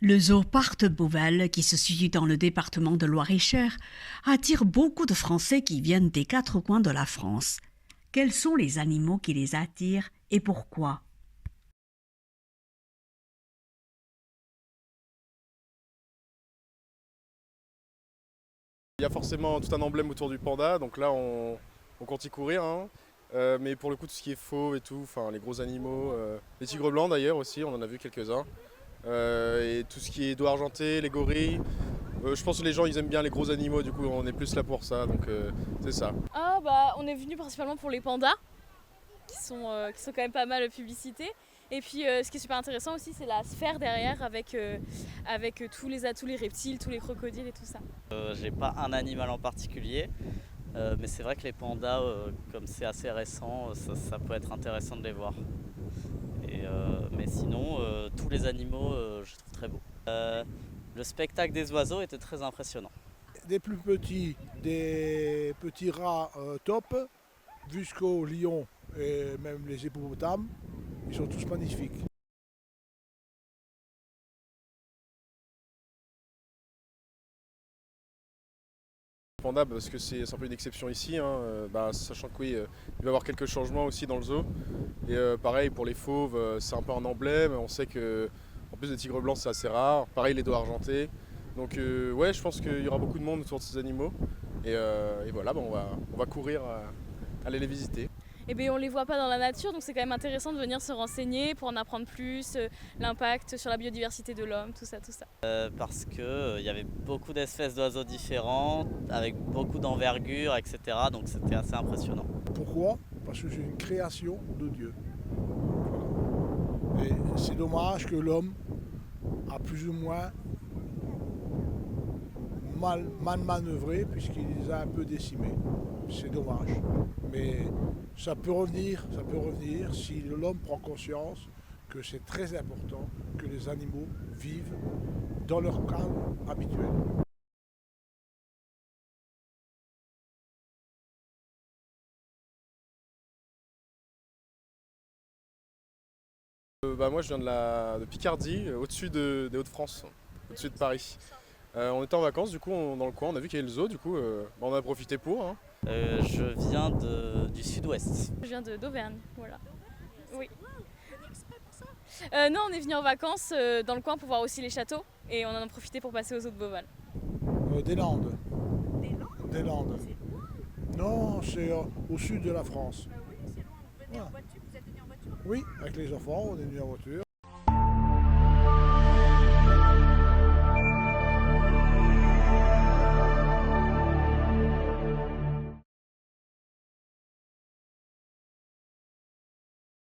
Le zoo Parthe-Beauval, qui se situe dans le département de Loir-et-Cher, attire beaucoup de Français qui viennent des quatre coins de la France. Quels sont les animaux qui les attirent et pourquoi? Il y a forcément tout un emblème autour du panda, donc là on compte y courir, hein. Mais pour le coup tout ce qui est fauve et tout, enfin les gros animaux, les tigres blancs d'ailleurs aussi, on en a vu quelques-uns. Et tout ce qui est dos argenté, les gorilles. Je pense que les gens ils aiment bien les gros animaux, du coup on est plus là pour ça, donc c'est ça. Ah bah on est venu principalement pour les pandas qui sont quand même pas mal publicités. Et puis ce qui est super intéressant aussi c'est la sphère derrière avec tous les reptiles, tous les crocodiles et tout ça. J'ai pas un animal en particulier, mais c'est vrai que les pandas, comme c'est assez récent, ça peut être intéressant de les voir. Mais sinon, tous les animaux, je trouve très beaux. Le spectacle des oiseaux était très impressionnant. Des plus petits, des petits rats top, jusqu'aux lions et même les hippopotames, ils sont tous magnifiques. Panda parce que c'est un peu une exception ici, hein, sachant que oui, il va y avoir quelques changements aussi dans le zoo. Et pareil pour les fauves, c'est un peu un emblème. On sait que en plus des tigres blancs c'est assez rare. Pareil les dos argentés. Donc ouais, je pense qu'il y aura beaucoup de monde autour de ces animaux. Et voilà, on va courir aller les visiter. Et bien on les voit pas dans la nature donc c'est quand même intéressant de venir se renseigner pour en apprendre plus, l'impact sur la biodiversité de l'homme, tout ça, tout ça. Parce que il y avait beaucoup d'espèces d'oiseaux différents, avec beaucoup d'envergure, etc. Donc c'était assez impressionnant. Pourquoi? Parce que c'est une création de Dieu. Voilà. Et c'est dommage que l'homme a plus ou moins mal manœuvré puisqu'il les a un peu décimés. C'est dommage. Mais ça peut revenir si l'homme prend conscience que c'est très important que les animaux vivent dans leur cadre habituel. Moi je viens de Picardie, au-dessus des Hauts-de-France, au-dessus de Paris. On était en vacances du coup dans le coin, on a vu qu'il y avait le zoo, du coup on en a profité pour, hein. Je viens du sud-ouest. Je viens d'Auvergne, voilà. Oui. Non, on est venu en vacances dans le coin pour voir aussi les châteaux et on en a profité pour passer aux eaux de Beauval. Des Landes. Des Landes. Non, c'est au sud de la France. Oui, c'est loin. Vous venez en voiture, vous êtes venu en voiture? Oui, avec les enfants, on est venu en voiture.